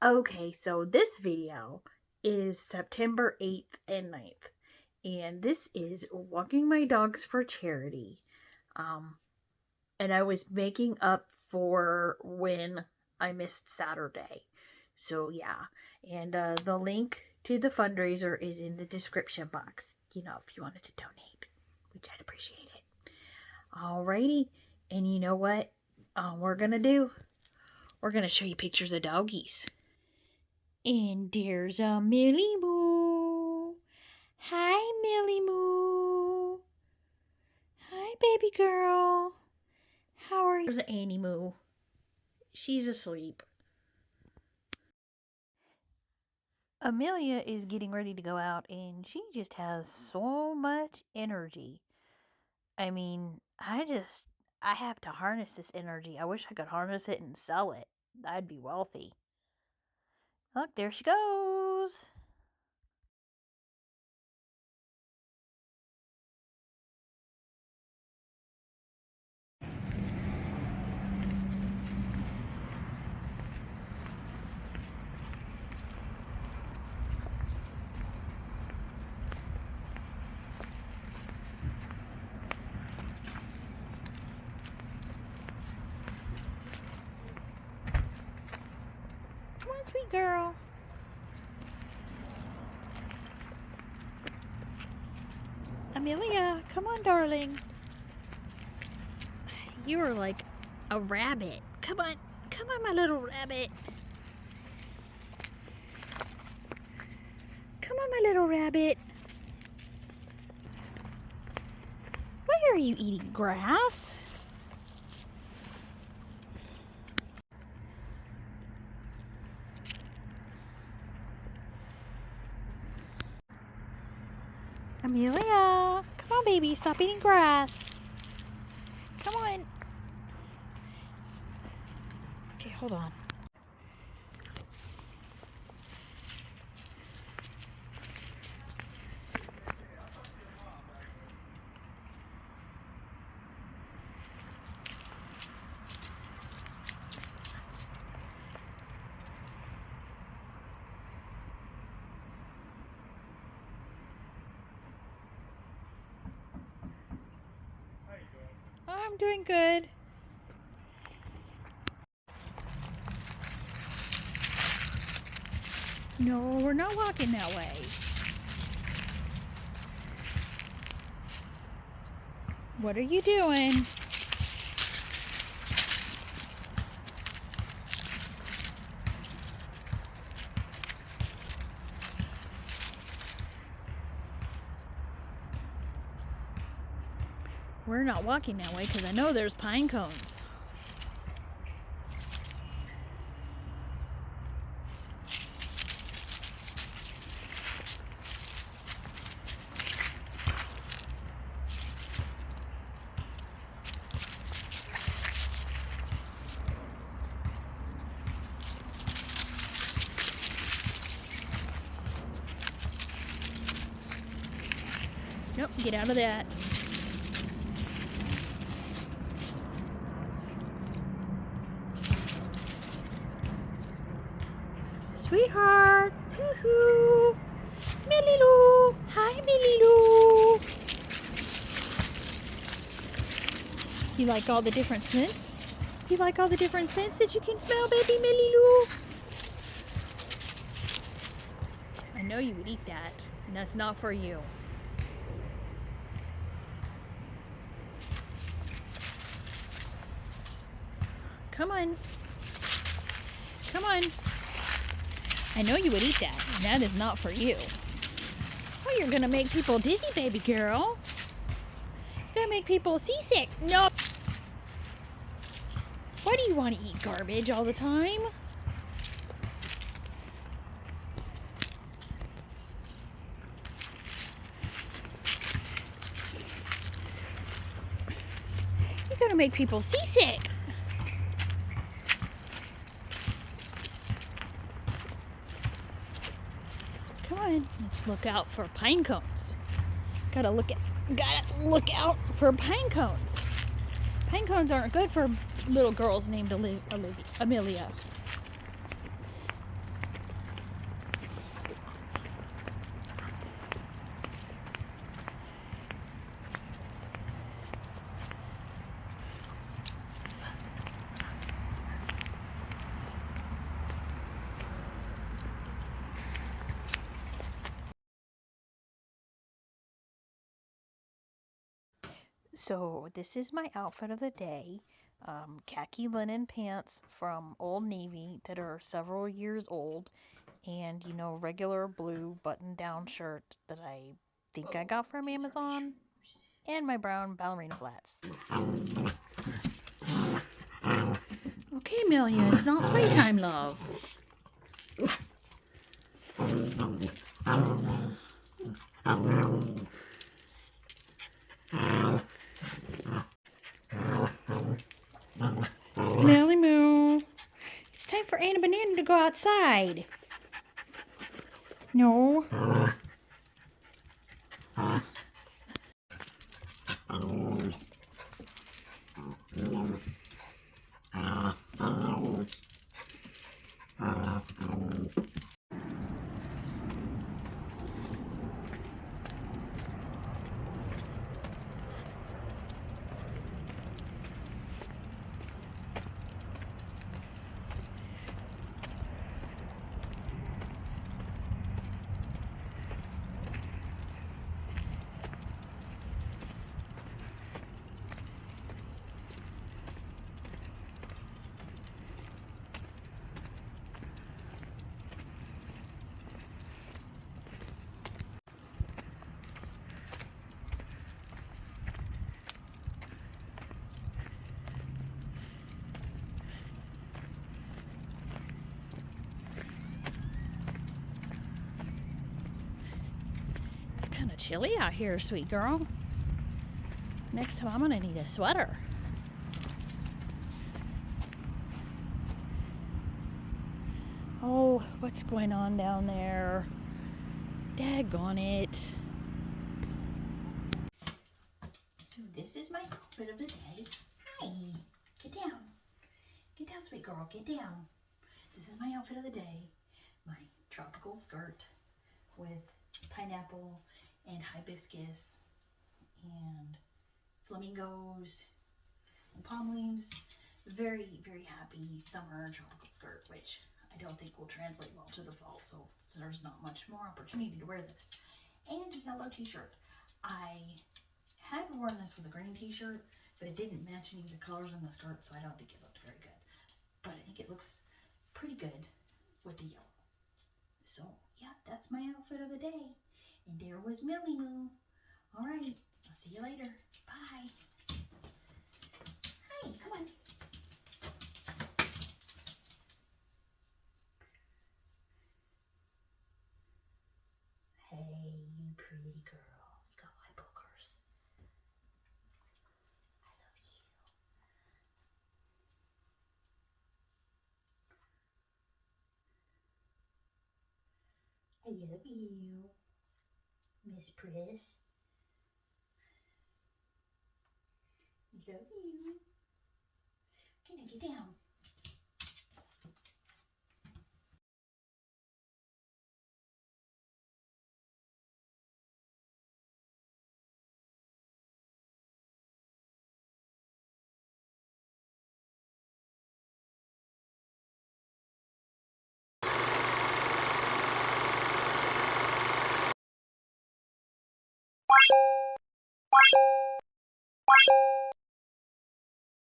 Okay, so this video is September 8th and 9th, and this is walking my dogs for charity. Um, and I was making up for when I missed Saturday. So yeah, and the link to the fundraiser is in the description box, if you wanted to donate, which I'd appreciate it. Alrighty, and you know what we're gonna do? We're gonna show you pictures of doggies. And there's a Millie Moo. Hi, Millie Moo. Hi, baby girl. How are you? There's Annie Moo. She's asleep. Amelia is getting ready to go out, and she just has so much energy. I mean, I have to harness this energy. I wish I could harness it and sell it. I'd be wealthy. Look, there she goes. Come on, sweet girl. Amelia, come on, darling. You are like a rabbit. Come on, my little rabbit. Come on, my little rabbit. Why are you eating grass? Amelia, come on, baby, stop eating grass. Come on. Okay, hold on. I'm doing good. No, we're not walking that way. What are you doing? We're not walking that way because I know there's pine cones. Nope, get out of that. Sweetheart. Hoo-hoo. Millie Lou. Hi, Millie Lou. You like all the different scents? You like all the different scents that you can smell, baby Millie Lou? I know you would eat that, and that's not for you. Come on. Come on. I know you would eat that, and that is not for you. Oh, you're gonna make people dizzy, baby girl. You're gonna make people seasick. Nope. Why do you want to eat garbage all the time? You're gonna make people seasick. Come on, let's look out for pine cones. Gotta look out for pine cones. Pine cones aren't good for little girls named Amelia. So this is my outfit of the day. Khaki linen pants from Old Navy that are several years old, and regular blue button-down shirt that I think I got from Amazon, and my brown ballerina flats. Okay, Amelia, it's not playtime, love. Melly Moo, it's time for Anna Banana to go outside. No. It's kind of chilly out here, sweet girl. Next time I'm gonna need a sweater. Oh, what's going on down there? Daggone it. So this is my outfit of the day. Hi, get down. Get down, sweet girl, get down. This is my outfit of the day. My tropical skirt with pineapple and hibiscus and flamingos and palm leaves. Very, very happy summer tropical skirt, which I don't think will translate well to the fall, so there's not much more opportunity to wear this. And a yellow t-shirt. I had worn this with a green t-shirt, but it didn't match any of the colors in the skirt, so I don't think it looked very good. But I think it looks pretty good with the yellow. So yeah, that's my outfit of the day. And there was Millie Moo. All right, I'll see you later. Bye. Hi, come on. Hey, you pretty girl. You got my boogers. I love you, Miss Priss. Love you. Okay, now get down.